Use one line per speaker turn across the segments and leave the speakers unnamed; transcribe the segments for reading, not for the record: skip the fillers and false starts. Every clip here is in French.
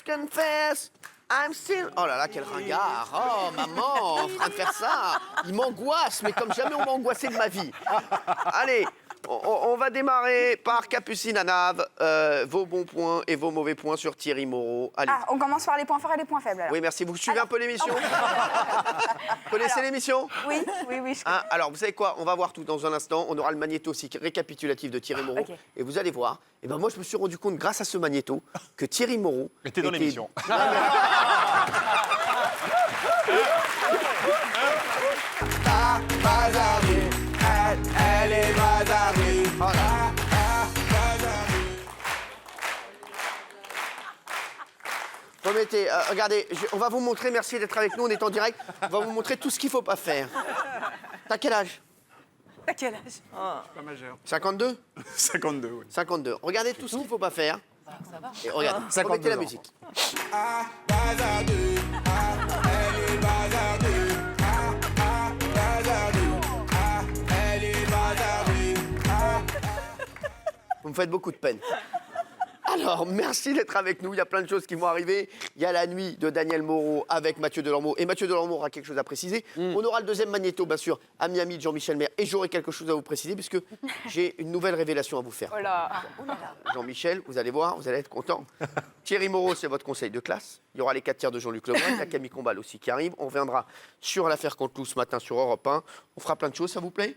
confess, I'm still... Oh là là, quel ringard. Oh, maman, en train de faire ça. Il m'angoisse, mais comme jamais on m'a angoissé de ma vie. Allez, on va démarrer par Capucine Anave. Vos bons points et vos mauvais points sur Thierry Moreau. Allez.
Ah, on commence par les points forts et les points faibles, alors.
Oui, merci. Vous suivez un peu l'émission? Vous connaissez l'émission?
Oui, je connais.
Alors, vous savez quoi? On va voir tout dans un instant. On aura le magnéto aussi récapitulatif de Thierry Moreau.
Okay.
Et vous allez voir. Et ben moi, je me suis rendu compte, grâce à ce magnéto, que Thierry Moreau
était dans l'émission.
Bazardue, elle est bazardue. Remettez, regardez, on va vous montrer, merci d'être avec nous, on est en direct, on va vous montrer tout ce qu'il ne faut pas faire. T'as quel âge?
À quel âge?
Je suis pas majeur.
52?
52, oui.
52. Regardez tout ce qu'il ne faut pas faire.
Ça va.
Et regardez,
52
remettez la
ans.
musique. Vous me faites beaucoup de peine. Alors, merci d'être avec nous. Il y a plein de choses qui vont arriver. Il y a la nuit de Daniel Moreau avec Mathieu Delormeau. Et Mathieu Delormeau aura quelque chose à préciser. On aura le deuxième magnéto, bien sûr, à Miami de Jean-Michel Maire. Et j'aurai quelque chose à vous préciser, puisque j'ai une nouvelle révélation à vous faire.
Oh là.
Jean-Michel, vous allez voir, vous allez être content. Thierry Moreau, c'est votre conseil de classe. Il y aura les 4 tiers de Jean-Luc Lemoyne. Il y a Camille Combal aussi qui arrive. On reviendra sur l'affaire Canteloup ce matin sur Europe 1. On fera plein de choses, ça vous plaît?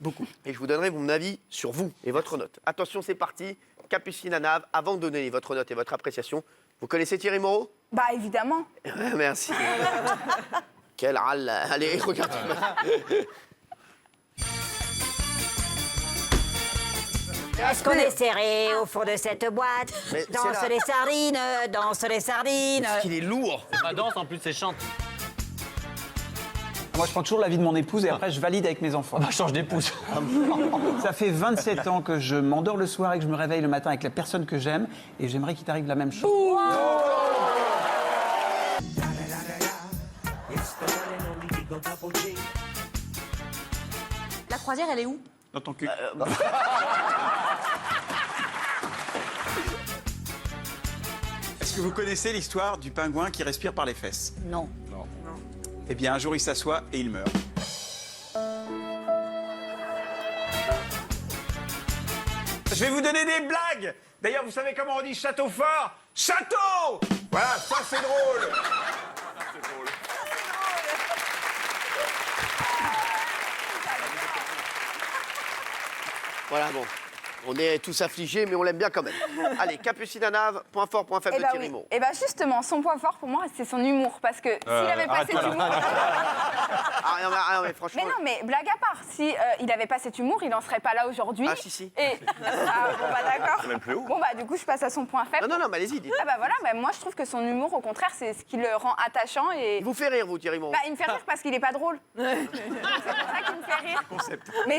Beaucoup. Et je vous donnerai mon avis sur vous et votre note. Attention, c'est parti. Capucine Anave, avant de donner votre note et votre appréciation, vous connaissez Thierry Moreau?
Bah, évidemment.
Merci. Quel râle. Allez, regardez.
Est-ce qu'on est serré au fond de cette boîte?
Mais c'est
Danse
là.
les sardines, danse les sardines.
Il est lourd.
Pas danse, en plus, c'est chante.
Moi, je prends toujours l'avis de mon épouse et après, je valide avec mes enfants.
Bah, change d'épouse.
Ça fait 27 ans que je m'endors le soir et que je me réveille le matin avec la personne que j'aime. Et j'aimerais qu'il t'arrive la même chose.
La croisière, elle est où?
Dans ton cul. Est-ce que vous connaissez l'histoire du pingouin qui respire par les fesses?
Non.
Eh bien, un jour, il s'assoit et il meurt. Je vais vous donner des blagues. D'ailleurs, vous savez comment on dit château fort? Château! Voilà, ça c'est drôle.
Voilà, bon. On est tous affligés, mais on l'aime bien quand même. Allez, Capucine Anave, point fort, point faible de Thierry Moreau.
Et bah justement, son point fort pour moi, c'est son humour. Parce que s'il avait pas cet humour.
Ah non, mais franchement.
Mais non, mais blague à part, si il avait pas cet humour, il n'en serait pas là aujourd'hui.
Ah, si.
Et bon bah d'accord.
même plus haut.
Bon bah du coup, je passe à son point faible.
Non, mais allez-y, dites.
Ah bah voilà, bah, moi je trouve que son humour, au contraire, c'est ce qui le rend attachant et.
Il vous fait rire, vous, Thierry Moreau?
Bah, il me fait rire parce qu'il est pas drôle. C'est pour ça qu'il me fait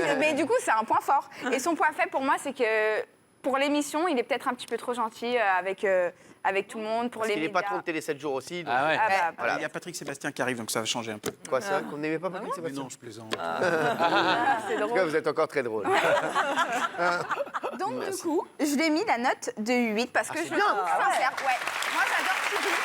rire. Mais du coup, c'est un point fort. Et son point faible pour moi, c'est que pour l'émission, il est peut-être un petit peu trop gentil avec tout le monde, pour
Parce
les
qu'il est
médias.
patron de Télé 7 jours aussi. donc-
Ah ouais.
Ah bah,
Voilà.
Il y a Patrick Sébastien qui arrive, donc ça va changer un peu.
Quoi, c'est vrai qu'on n'aimait pas Patrick
Mais
Sébastien?
non, je plaisante.
c'est
En tout
drôle.
cas, vous êtes encore très drôle.
Donc du coup, je lui ai mis la note de 8 parce que
c'est
je le
bien.
trouve sincère. Ouais. Moi, j'adore Thierry.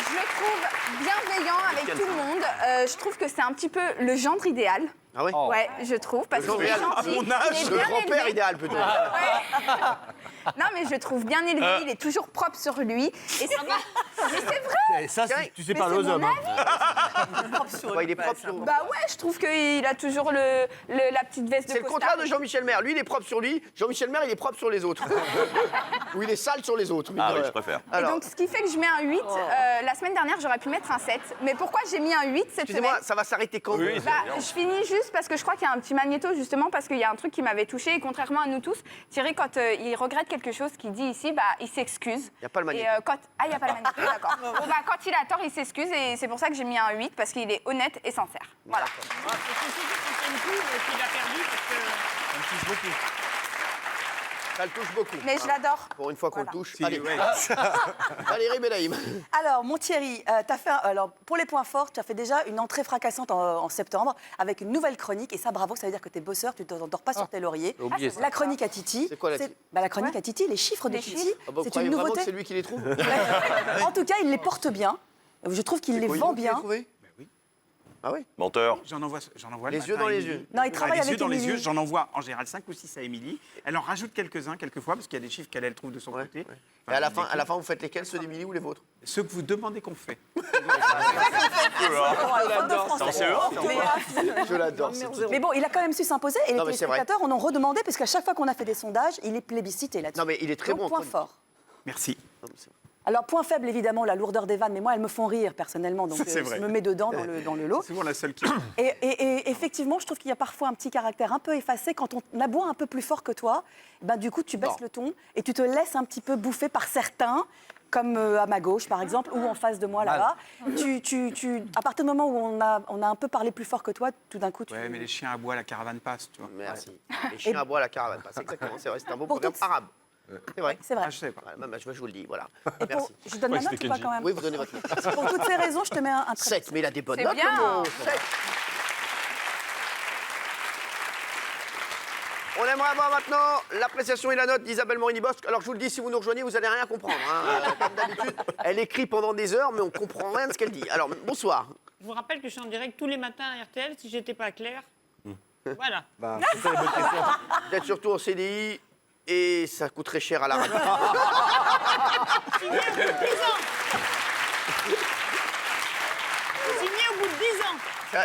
Je le trouve bienveillant avec tout le monde. Je trouve que c'est un petit peu le gendre idéal.
Ah ouais?
Ouais, je trouve. Parce
Le
qu'il est
gendre idéal.
gentil,
À mon âge,
il est
Le
bien
grand-père
élevé.
idéal, plutôt.
Non, mais je le trouve bien élevé, il est toujours propre sur lui. Et c'est vrai. Mais c'est vrai.
Et ça,
Thierry,
tu sais
mais
parler
c'est
aux
mon
hommes.
Ouais, il est propre sur...
Bah ouais, je trouve qu'il a toujours la petite veste de
C'est le
costard.
contraire de Jean-Michel Maire. Lui, il est propre sur lui. Jean-Michel Maire, il est propre sur les autres. Ou il est sale sur les autres.
Ah oui, je préfère.
Et
Alors,
donc, ce qui fait que je mets un 8. La semaine dernière, j'aurais pu mettre un 7. Mais pourquoi j'ai mis un 8 cette semaine?
excusez-moi, ça va s'arrêter quand?
Oui,
Bah, je finis juste parce que je crois qu'il y a un petit magnéto, justement, parce qu'il y a un truc qui m'avait touchée. Et contrairement à nous tous, Thierry, quand il regrette quelque chose qu'il dit ici, bah, il s'excuse.
Il n'y a pas le magnéto.
Et il n'y a pas le magnéto, d'accord. Bon, bah, quand il a tort, il s'excuse. Et c'est pour ça que j'ai mis un 8, parce qu'il est honnête et sincère. Voilà.
Ça le touche beaucoup.
Mais je l'adore.
Pour une fois qu'on
Voilà.
le touche.
Si,
Allez,
ouais.
Valérie Benaïm.
Alors, mon Thierry, alors, pour les points forts, tu as fait déjà une entrée fracassante en septembre avec une nouvelle chronique. Et ça, bravo, ça veut dire que tu es bosseur, tu ne t'endors pas sur tes lauriers.
J'ai oublié ça.
La chronique à Titi.
C'est quoi, la
La chronique à Titi, les chiffres de
Les
Titi.
chiffres.
Ah bah, vous
C'est
croyez
une
vraiment que
nouveauté.
c'est lui qui les trouve
En tout cas, il les porte bien. Je trouve qu'il les vend bien.
oui.
Ah oui.
Menteur.
J'en envoie
Les
le
yeux
matin
dans
à
les
Émilie.
yeux.
Non, il travaille
les yeux
avec
dans les
Émilie.
yeux, j'en envoie en général 5 ou 6 à Émilie. Elle en rajoute quelques-uns, quelquefois, parce qu'il y a des chiffres qu'elle trouve de son
Ouais,
côté.
ouais. Et
Enfin,
à la fin, vous faites lesquels, ceux d'Émilie ou les vôtres?
Ceux que vous demandez qu'on fait.
Je l'adore.
Mais bon, il a quand même su s'imposer et les
Non, mais c'est vrai.
téléspectateurs en ont redemandé parce qu'à chaque fois qu'on a fait des sondages, il est plébiscité là-dessus.
Non, mais il est très
Donc,
bon en
point
chronique.
fort.
Merci.
Non, mais c'est vrai.
Alors, point faible, évidemment, la lourdeur des vannes, mais moi, elles me font rire personnellement, donc
Ça, c'est
je
vrai.
me mets dedans dans le lot.
C'est souvent la seule qui.
Et effectivement, je trouve qu'il y a parfois un petit caractère un peu effacé. Quand on aboie un peu plus fort que toi, ben, du coup, tu baisses
Non.
le ton et tu te laisses un petit peu bouffer par certains, comme à ma gauche, par exemple, ou en face de moi, là-bas. À partir du moment où on a un peu parlé plus fort que toi, tout d'un coup, tu...
Ouais, mais les chiens à bois, la caravane passe, tu vois.
Merci. Les chiens à bois à la caravane. C'est exactement, c'est vrai, c'est un beau
Pour
programme
toutes-
arabe. C'est vrai.
C'est vrai.
Ah, je sais pas.
Voilà, même, je vous le dis, voilà.
Et pour-
Merci.
je donne ma note ou pas quand même
Oui, vous donnez votre note.
Pour toutes ces raisons, je te mets un très...
7, mais il a des bonnes
C'est
notes.
bien.
Momo. 7. On aimerait avoir maintenant l'appréciation et la note d'Isabelle Morini-Bosque. Alors je vous le dis, si vous nous rejoignez, vous n'allez rien comprendre. Comme d'habitude, elle écrit pendant des heures, mais on comprend rien de ce qu'elle dit. Alors bonsoir.
Je vous rappelle que je suis en direct tous les matins à RTL. Si j'étais pas claire, voilà.
Vous êtes surtout en CDI et ça coûte très cher à la radio.
Signé au bout de 10 ans. Signé au bout de 10 ans.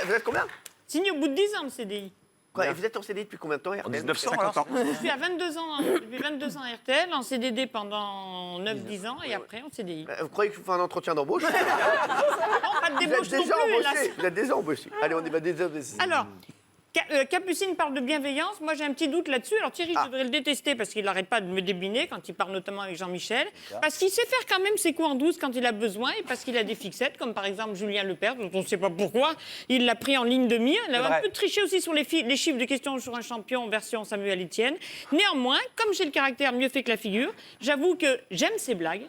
Vous êtes combien?
Signé au bout de 10 ans le CDI.
Quoi, et vous êtes en CDI depuis combien de temps,
En
RTL?
1900,
50 ans.
Je suis à 22 ans, depuis 22 ans à RTL, en CDD pendant 9-10 ans et après en CDI.
Vous croyez que je vous fais un entretien d'embauche?
Non, pas de
Vous
débauche
êtes
non
déjà
plus, hélas.
embauché. Vous êtes déjà embauché. Allez, on y va déjà.
Alors, Capucine parle de bienveillance. Moi, j'ai un petit doute là-dessus. Alors, Thierry, je devrais le détester parce qu'il n'arrête pas de me débiner quand il parle notamment avec Jean-Michel. Parce qu'il sait faire quand même ses coups en douce quand il a besoin et parce qu'il a des fixettes, comme par exemple Julien Lepers, dont on ne sait pas pourquoi. Il l'a pris en ligne de mire. Il a un peu triché aussi sur les chiffres de questions sur un champion version Samuel Etienne. Néanmoins, comme j'ai le caractère mieux fait que la figure, j'avoue que j'aime ses blagues.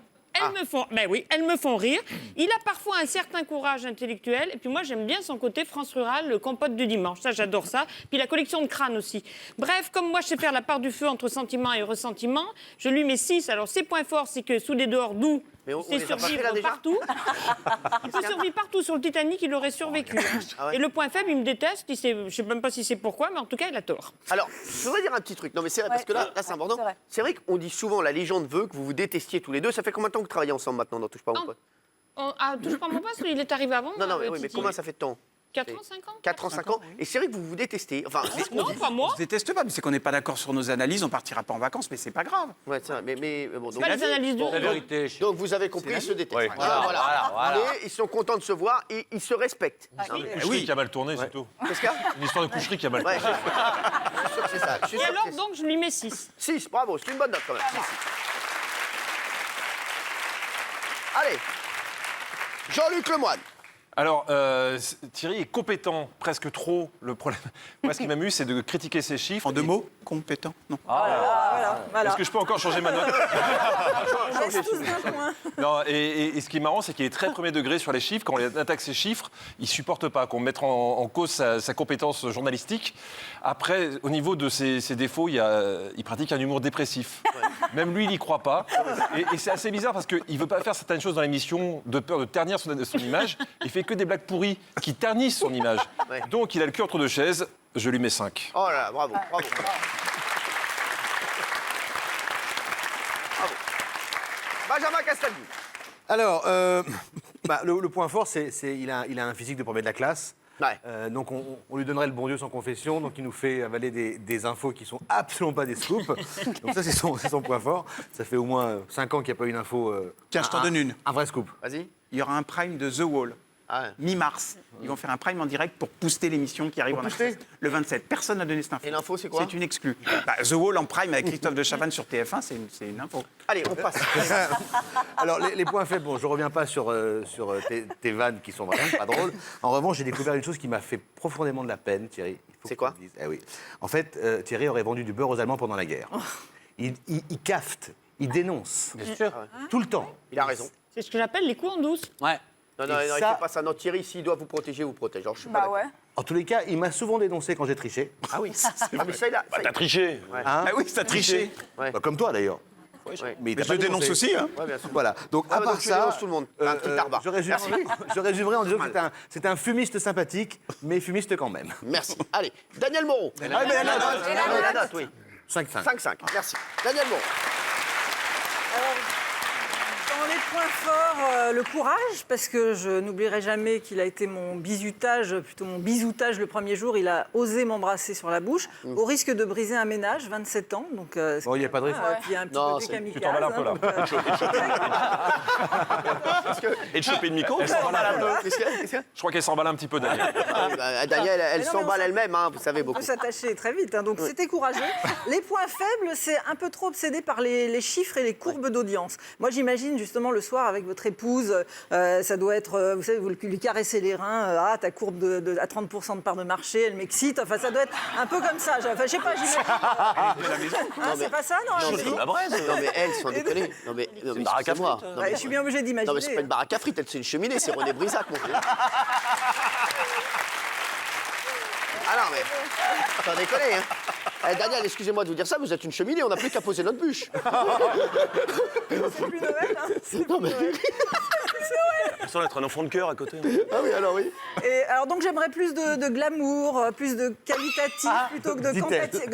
Elles me font rire. Il a parfois un certain courage intellectuel. Et puis moi, j'aime bien son côté France rurale, le compote du dimanche. Ça, j'adore ça. Puis la collection de crânes aussi. Bref, comme moi, je sais faire la part du feu entre sentiment et ressentiment, je lui mets 6. Alors, ses points forts, c'est que sous des dehors doux,
Mais on
il
les
sait
a pas fait, là,
survivre
déjà
partout. Il peut survivre partout. Sur le Titanic, il aurait survécu.
Ah ouais.
Et le point faible, il me déteste. Je ne sais même pas si c'est pourquoi, mais en tout cas, il a tort.
Alors, je voudrais dire un petit truc. Non, mais c'est vrai, parce que là c'est important.
c'est vrai.
C'est vrai qu'on dit souvent, la légende veut que vous vous détestiez tous les deux. Ça fait combien de temps que vous travaillez ensemble maintenant dans Touche pas mon
Non.
pote?
Touche pas mon poste, il est arrivé avant.
Non, non,
moi,
oui, mais
Titi.
combien ça fait de temps?
4 ans, 5 ans
4 ans, 5 ans. Et c'est vrai que vous vous détestez. Enfin, c'est ce qu'on
Non,
dit.
pas moi.
On se déteste pas, mais c'est qu'on n'est pas d'accord sur nos analyses, on partira pas en vacances, mais c'est pas grave.
Ouais, c'est vrai, mais bon. Donc,
Pas les analyses de
Bon,
vérité.
donc vous avez compris, ils se détestent.
Oui. Voilà.
Mais ils sont contents de se voir et ils se respectent.
Ah,
Hein, mais-
Coucherie qui a mal tourné, c'est tout.
Qu'est-ce qu'il y a?
Une histoire de coucherie qui a mal
Ouais,
tourné.
je suis sûr que c'est ça. Je suis
Et
sûr que
alors,
c'est ça.
donc, je lui mets 6.
6, bravo, c'est une bonne note quand même. Si, si. Allez, Jean-Luc Lemoyne.
Alors, Thierry est compétent, presque trop. Le problème, moi, ce qui m'amuse, c'est de critiquer ses chiffres.
En deux mots, compétent. Non.
Est-ce que je peux encore changer ma note? Non, et ce qui est marrant, c'est qu'il est très premier degré sur les chiffres. Quand on attaque ses chiffres, il ne supporte pas qu'on mette en cause sa compétence journalistique. Après, au niveau de ses défauts, il pratique un humour dépressif. Même lui, il n'y croit pas. Et c'est assez bizarre parce qu'il ne veut pas faire certaines choses dans l'émission de peur de ternir son image. Il fait que des blagues pourries qui ternissent son image.
Ouais.
Donc, il a le cul entre deux chaises. Je lui mets 5.
Oh là là, bravo, bravo. Bravo. Benjamin Castaldi.
Alors, le point fort, c'est il a un physique de premier de la classe.
Ouais.
Donc on lui donnerait le bon Dieu sans confession, donc il nous fait avaler des infos qui sont absolument pas des scoops. Donc ça c'est son point fort. Ça fait au moins 5 ans qu'il n'y a pas eu une info.
Tiens, je t'en donne une.
Un vrai scoop.
Vas-y.
Il y aura un prime de The Wall,
Ah,
mi-mars. Ils vont faire un prime en direct pour booster l'émission qui arrive en accès le 27. Personne n'a donné cette info.
Et l'info, c'est quoi?
C'est une exclue. The Wall en prime avec Christophe de Chavannes sur TF1, c'est une info.
allez, on passe.
Alors les points faibles, bon, je reviens pas sur tes vannes qui sont vraiment pas drôles. En revanche, j'ai découvert une chose qui m'a fait profondément de la peine, Thierry. Il faut
C'est
que
quoi?
tu me dises. Eh oui. En fait, Thierry aurait vendu du beurre aux Allemands pendant la guerre. il cafte, il dénonce.
Bien sûr.
Tout le temps.
Il a raison.
C'est ce que j'appelle les coups en douce.
Ouais.
Non, non,
Et
non, il
ça-
fait pas ça. Non, Thierry, s'il doit vous protéger, vous protège. Alors, je suis pas
Bah
d'accord.
ouais.
En tous les cas, il m'a souvent dénoncé quand j'ai triché.
Ah oui. Ah, mais ça, il a. ça, il-
T'as triché.
Hein
Ah oui, ça triché.
Ouais.
Bah, comme toi d'ailleurs.
Ouais.
Mais il
Mais
t'a
je le
pas
dénonce
dénoncé.
aussi, hein.
Ouais, bien sûr.
Voilà. Donc
Ah,
à
bah,
part
donc tu
ça,
dénonces tout le monde. Un petit tarbat.
je résumerai en disant que c'est un fumiste sympathique, mais fumiste quand même.
Merci. Allez, Daniel Moreau.
Ah, mais la note.
La note, oui.
5-5.
5-5. Merci. Daniel Moreau.
Dans les points forts, le courage, parce que je n'oublierai jamais qu'il a été mon bizutage, plutôt mon bisoutage le premier jour. Il a osé m'embrasser sur la bouche, au risque de briser un ménage, 27 ans. Donc,
Bon, il n'y a pas de risque.
puis un petit
Non,
côté
c'est-
kamikaze.
tu t'emballes un peu, là.
donc,
Et de choper le micro.
Qu'est-ce qu'il y a Qu'est-ce qu'il y a
Je crois qu'elle s'emballe un petit peu, Daniel.
Daniel, elle
Mais non, mais
s'emballe
on
elle-même, hein, vous savez
On
beaucoup.
peut s'attacher très vite, hein, donc c'était courageux. Les points faibles, c'est un peu trop obsédé par les chiffres et les courbes d'audience. Moi, j'imagine justement le soir avec votre épouse, ça doit être, vous savez, vous lui caressez les reins, ta courbe à 30% de part de marché, elle m'excite. Enfin, ça doit être un peu comme ça. Enfin, je sais pas, j'imagine. Hein, c'est pas ça, non,
Non,
la
mais, non, mais elle, sans déconner. Non, mais
baraque à
excusez-moi.
frites.
Non,
Ouais,
mais-
je suis bien obligée
Non,
d'imaginer.
mais c'est pas une baraque à frites, elle, c'est une cheminée, c'est René Brisac, mon frère. Ah non, mais. Sans déconner, hein. Eh, Daniel, excusez-moi de vous dire ça, vous êtes une cheminée, on n'a plus qu'à poser notre bûche.
C'est plus Noël, hein. C'est
Non,
plus
mais.
Noël.
Ça semble être un enfant de cœur à côté.
Ah oui, alors oui.
Et alors donc j'aimerais plus de glamour, plus de qualitatif plutôt que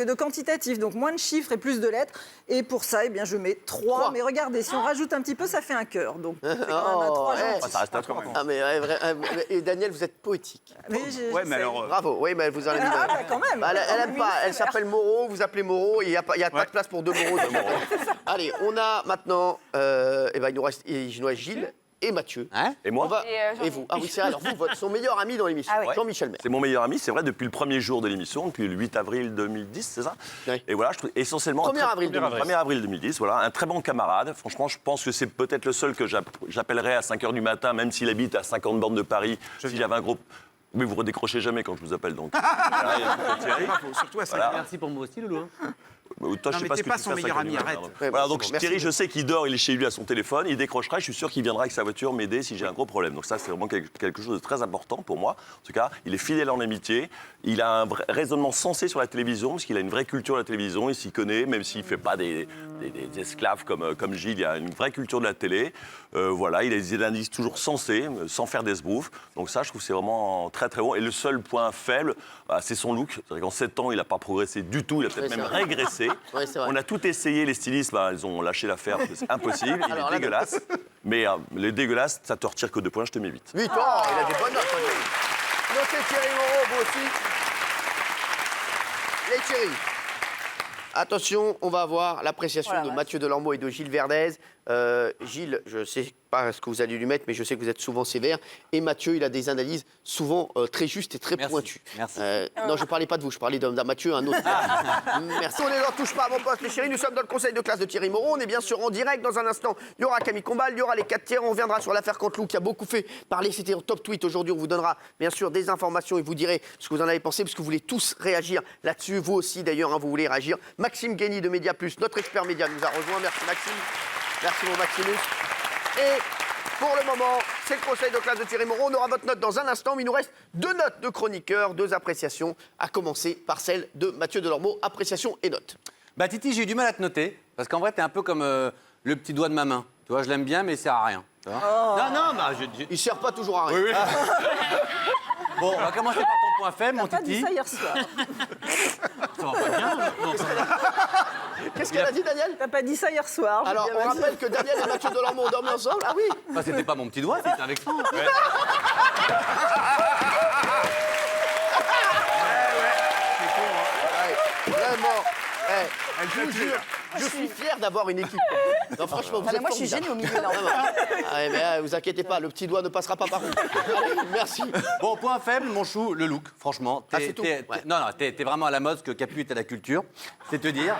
de quantitatif. Donc moins de chiffres et plus de lettres. Et pour ça, eh bien, je mets 3.
Trois.
Mais regardez, si on rajoute un petit peu, ça fait un cœur. Donc c'est quand même un 3
eh.
gentil.
Ça reste à 3.
Ah, mais et Daniel, vous êtes poétique.
Mais
Ouais, mais alors.
Bravo, oui, mais elle vous en a mis.
Ah, bah, quand même.
Elle aime pas, elle s'appelle Moreau, vous appelez Moreau, il n'y a pas de place pour deux Moreau. Allez, on a maintenant, il nous reste Gilles et Mathieu.
Et
On
moi
va,
Et,
et vous. Ah oui, c'est alors vous, son meilleur ami dans l'émission,
Ah oui.
Jean-Michel Maire.
C'est mon meilleur ami, c'est vrai, depuis le premier jour de l'émission, depuis le 8 avril 2010, c'est ça
Oui.
Et voilà, je trouve essentiellement...
1er avril 2010.
1er avril 2010, voilà, un très bon camarade. Franchement, je pense que c'est peut-être le seul que j'appellerais à 5h du matin, même s'il habite à 50 bornes de Paris, s'il y avait un groupe... Mais vous redécrochez jamais quand je vous appelle, donc. Voilà, il y a Thierry.
Surtout à ça.
Voilà.
Merci pour moi aussi, Loulou.
Toi, je
Non,
sais
mais
pas
t'es
ce que
pas
tu
son
fais à
meilleur
5 heures du
ami,
matin,
arrête.
pardon.
Ouais,
Voilà,
bon,
donc
c'est bon, merci.
Thierry, je sais qu'il dort, il est chez lui à son téléphone, il décrochera, je suis sûr qu'il viendra avec sa voiture m'aider si j'ai un gros problème. Donc ça, c'est vraiment quelque chose de très important pour moi. En tout cas, il est fidèle en amitié, il a un vrai raisonnement sensé sur la télévision, parce qu'il a une vraie culture de la télévision, il s'y connaît, même s'il ne fait pas des esclaves comme Gilles, il a une vraie culture de la télé. Voilà, il a des indices toujours sensés, sans faire d'esbrouf. Donc ça, je trouve que c'est vraiment très très bon. Et le seul point faible, c'est son look. C'est-à-dire qu'en 7 ans, il n'a pas progressé du tout, il a peut-être
Oui, c'est
même
vrai.
régressé.
Oui, c'est vrai.
On a tout essayé, les stylistes, ils ont lâché l'affaire, c'est impossible, il
Alors
est
là,
dégueulasse. Mais les dégueulasses, ça te retire que 2 points, je te mets 8.
8 ans, il a des bonnes notes. Notez Thierry Moreau, vous aussi. Les Thierry. Attention, on va avoir l'appréciation
Oh la
de
vache.
Mathieu Delormeau et de Gilles Verdez. Gilles, je sais pas ce que vous allez lui mettre, mais je sais que vous êtes souvent sévère. Et Mathieu, il a des analyses souvent très justes et très pointues.
Merci.
Non, je parlais pas de vous, je parlais d'un Mathieu, un autre. Merci. On est dans Touche pas à mon poste, les chéris. Nous sommes dans le conseil de classe de Thierry Moreau. On est bien sûr en direct. Dans un instant, il y aura Camille Combal, il y aura les 4 tiers. On reviendra sur l'affaire Canteloup qui a beaucoup fait parler. C'était en top tweet. Aujourd'hui, on vous donnera bien sûr des informations et vous direz ce que vous en avez pensé, parce que vous voulez tous réagir là-dessus. Vous aussi, d'ailleurs, hein, vous voulez réagir. Maxime Guény de Média Plus, notre expert média, nous a rejoint. Merci Maxime. Merci mon Maximus. Et pour le moment, c'est le conseil de classe de Thierry Moreau. On aura votre note dans un instant, mais il nous reste 2 notes de chroniqueurs, 2 appréciations, à commencer par celle de Mathieu Delormeau. Appréciation et note.
Bah Titi, j'ai eu du mal à te noter, parce qu'en vrai, t'es un peu comme le petit doigt de ma main. Tu vois, je l'aime bien, mais il sert à rien. Tu vois Non, non, bah
Il sert pas toujours à rien.
Bon, on va commencer par ton point faible, mon
Pas dit
Titi.
ça hier soir.
Ça va pas bien. Bon,
Qu'est-ce qu'elle a dit, Daniel?
T'as pas dit ça hier soir. je
Alors,
dis,
on
vas-y.
rappelle que Daniel et Mathieu Delormeau ont dormi ensemble. Ah oui.
bah, c'était pas mon petit doigt, c'était avec toi.
Ouais, vraiment. Je vous jure, je suis fier d'avoir une équipe. Non, franchement, vous
Ah, mais
êtes
moi, je suis
formidable.
gênée au milieu, là.
Ah ouais, mais vous inquiétez pas, le petit doigt ne passera pas par vous. Allez, merci.
Bon, point faible, mon chou, le look, franchement.
Ah, c'est tout Ouais.
Non, non, t'es vraiment à la mode, ce que Capu est à la culture. C'est te dire.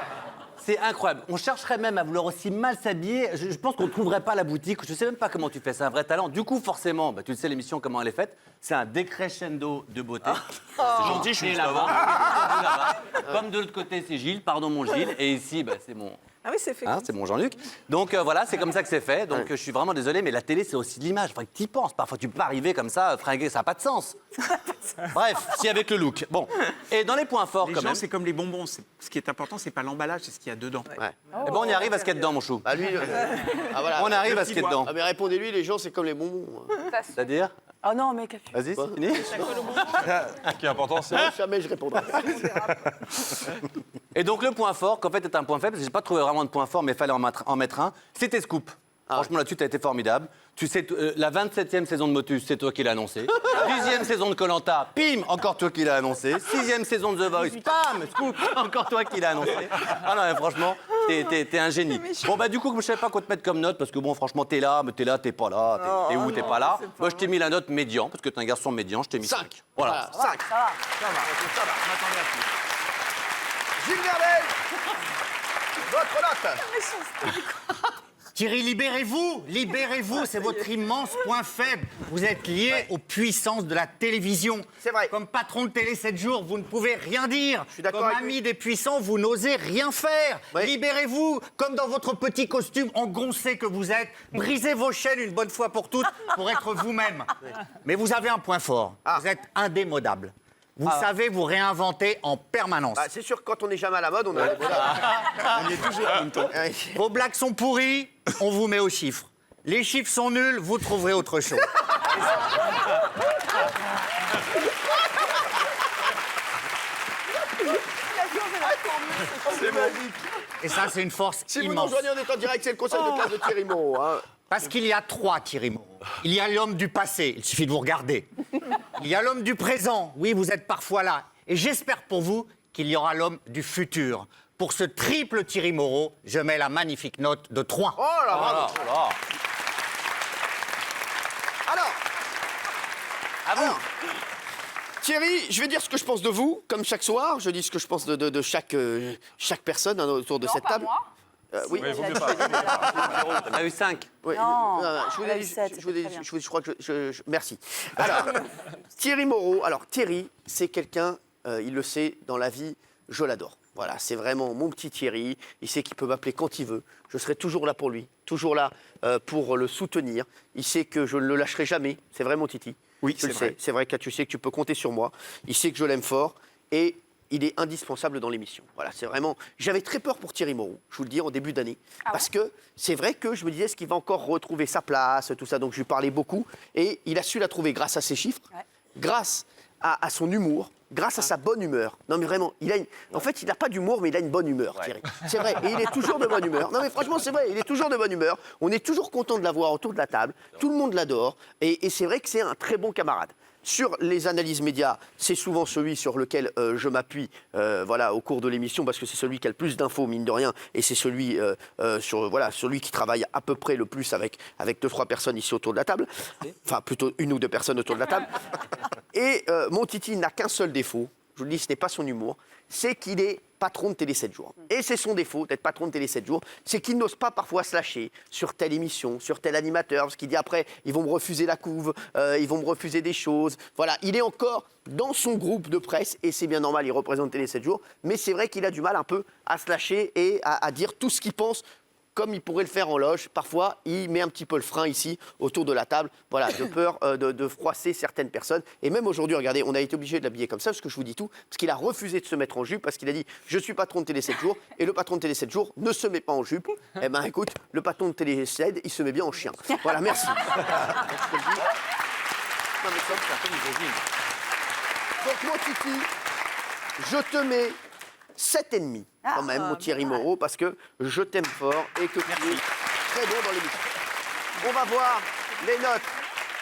C'est incroyable. On chercherait même à vouloir aussi mal s'habiller. Je pense qu'on ne trouverait pas la boutique. Je ne sais même pas comment tu fais. C'est un vrai talent. Du coup, forcément, bah, tu le sais, l'émission, comment elle est faite. C'est un décrescendo de beauté.
C'est gentil, je
Et
suis
là-bas,
là-bas.
là-bas. Comme de l'autre côté, c'est Gilles. Pardon, mon Gilles. Et ici, bah, c'est mon
Ah oui, c'est fait.
Hein, c'est mon Jean-Luc. Donc voilà, c'est comme ça que c'est fait. Donc je suis vraiment désolé, mais la télé, c'est aussi de l'image. Enfin, t'y penses. Parfois, tu peux pas arriver comme ça, fringuer, ça n'a pas de sens. Bref, si avec le look. Bon. Et dans les points forts,
Les
quand
gens,
même.
c'est comme les bonbons. Ce qui est important, c'est pas l'emballage, c'est ce qu'il y a dedans.
Ouais.
Eh ben, on y arrive à ce qu'il y a dedans, mon chou.
Ah, lui, ah, voilà.
On arrive à ce qu'il y a dedans.
Ah, mais répondez-lui, les gens, c'est comme les bonbons.
C'est-à-dire
Oh non, mais Capu.
Vas-y, c'est fini.
Ce qui est important, c'est.
Jamais je répondrai.
Et donc le point fort, qu'en fait est un point faible, parce que j'ai pas trouvé vraiment de point fort, mais il fallait en mettre un, c'était Scoop. Franchement, là-dessus, tu as été formidable. Tu sais, la 27e saison de Motus, c'est toi qui l'as annoncé. 10e saison de Koh-Lanta, pim, encore toi qui l'as annoncé. 6e saison de The Voice, pam, Scoop, encore toi qui l'as annoncé. Ah non, mais franchement, t'es un génie. Bon, bah du coup, je savais pas quoi te mettre comme note, parce que bon, franchement, t'es là, mais t'es là, t'es pas là, t'es où, t'es pas là. Moi, je t'ai mis la note médian, parce que t'es un garçon médian, je t'ai mis 5. Voilà.
5. Gilles Verdel, votre note.
Thierry, libérez-vous, c'est votre immense point faible. Vous êtes lié aux puissances de la télévision.
C'est vrai.
Comme patron de Télé 7 jours, vous ne pouvez rien dire.
suis d'accord
Comme
avec
ami
lui.
des puissants, vous n'osez rien faire.
Oui.
Libérez-vous, comme dans votre petit costume engoncé que vous êtes. Brisez vos chaînes une bonne fois pour toutes pour être vous-même. Mais vous avez un point fort. Vous êtes indémodable. Vous savez vous réinventer en permanence.
Bah, c'est sûr que quand on n'est jamais à la mode, on est
On y est toujours en même temps.
Vos blagues sont pourries, on vous met aux chiffres. Les chiffres sont nuls, vous trouverez autre chose.
C'est magique.
Et ça, c'est une force
Si vous nous
immense.
rejoignez, on est en direct, c'est le conseil de classe de Thierry Moreau. Hein.
Parce qu'il y a 3 Thierry Moreau. Il y a l'homme du passé, il suffit de vous regarder. Il y a l'homme du présent, oui, vous êtes parfois là. Et j'espère pour vous qu'il y aura l'homme du futur. Pour ce triple Thierry Moreau, je mets la magnifique note de 3.
Oh là bravo. Alors, Thierry, je vais dire ce que je pense de vous, comme chaque soir. Je dis ce que je pense de chaque personne hein, autour de
Non,
cette
pas
table.
moi.
Oui.
Ouais, vaut mieux pas.
On a eu 5.
Oui.
Non,
je vous
elle a
ai
eu
dit,
sept,
je vous ai
c'est
dit,
très
je crois que merci. Alors, Thierry Moreau. Alors, Thierry, c'est quelqu'un, il le sait, dans la vie, je l'adore. Voilà, c'est vraiment mon petit Thierry. Il sait qu'il peut m'appeler quand il veut. Je serai toujours là pour lui, toujours là pour le soutenir. Il sait que je ne le lâcherai jamais. C'est vrai, mon Titi.
Oui,
je le sais. C'est vrai que tu sais que tu peux compter sur moi. Il sait que je l'aime fort et il est indispensable dans l'émission. Voilà, c'est vraiment. J'avais très peur pour Thierry Moreau, je vous le dis, en début d'année, parce que c'est vrai que je me disais, est-ce qu'il va encore retrouver sa place, tout ça. Donc je lui parlais beaucoup et il a su la trouver grâce à ses chiffres, grâce à son humour, grâce à sa bonne humeur. Non mais vraiment, en fait, il n'a pas d'humour, mais il a une bonne humeur, Thierry. C'est vrai, et il est toujours de bonne humeur. Non mais franchement, c'est vrai, il est toujours de bonne humeur. On est toujours content de l'avoir autour de la table. Tout le monde l'adore, et c'est vrai que c'est un très bon camarade. Sur les analyses médias, c'est souvent celui sur lequel je m'appuie voilà, au cours de l'émission, parce que c'est celui qui a le plus d'infos, mine de rien, et c'est celui, celui qui travaille à peu près le plus avec 2-3 personnes ici autour de la table. Enfin, plutôt 1 ou 2 personnes autour de la table. Et mon Titi n'a qu'un seul défaut, je vous le dis, ce n'est pas son humour, c'est qu'il est patron de Télé 7 jours. Et c'est son défaut d'être patron de Télé 7 jours, c'est qu'il n'ose pas parfois se lâcher sur telle émission, sur tel animateur, parce qu'il dit après, ils vont me refuser la couve, ils vont me refuser des choses. Voilà, il est encore dans son groupe de presse, et c'est bien normal, il représente Télé 7 jours, mais c'est vrai qu'il a du mal un peu à se lâcher et à dire tout ce qu'il pense, comme il pourrait le faire en loge. Parfois, il met un petit peu le frein ici, autour de la table, voilà, de peur de froisser certaines personnes. Et même aujourd'hui, regardez, on a été obligé de l'habiller comme ça, parce que je vous dis tout, parce qu'il a refusé de se mettre en jupe, parce qu'il a dit « Je suis patron de Télé 7 jours », et le patron de Télé 7 jours ne se met pas en jupe. Eh bien, écoute, le patron de Télé 7, il se met bien en chien. Voilà, merci. Non, mais ça, c'est un peu misogyne. Donc, mon Titi, je te mets 7,5 quand même, mon Thierry Moreau, parce que je t'aime fort et que tu es très bon dans l'émission. On va voir les notes.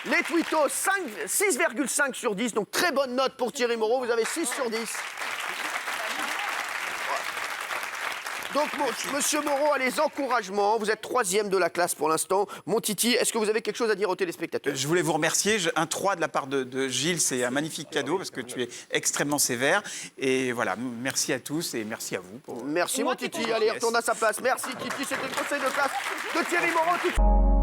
Les twittos, 6,5 sur 10, donc très bonne note pour Thierry Moreau, vous avez 6 sur 10. Donc, monsieur Moreau a les encouragements. Vous êtes 3e de la classe pour l'instant. Mon Titi, est-ce que vous avez quelque chose à dire aux téléspectateurs?
Je voulais vous remercier. Un 3 de la part de Gilles, c'est un magnifique cadeau parce que tu es extrêmement sévère. Et voilà, merci à tous et merci à vous.
Merci, mon Titi. Allez, retourne à sa place. Merci, Titi. C'était le conseil de classe de Thierry Moreau.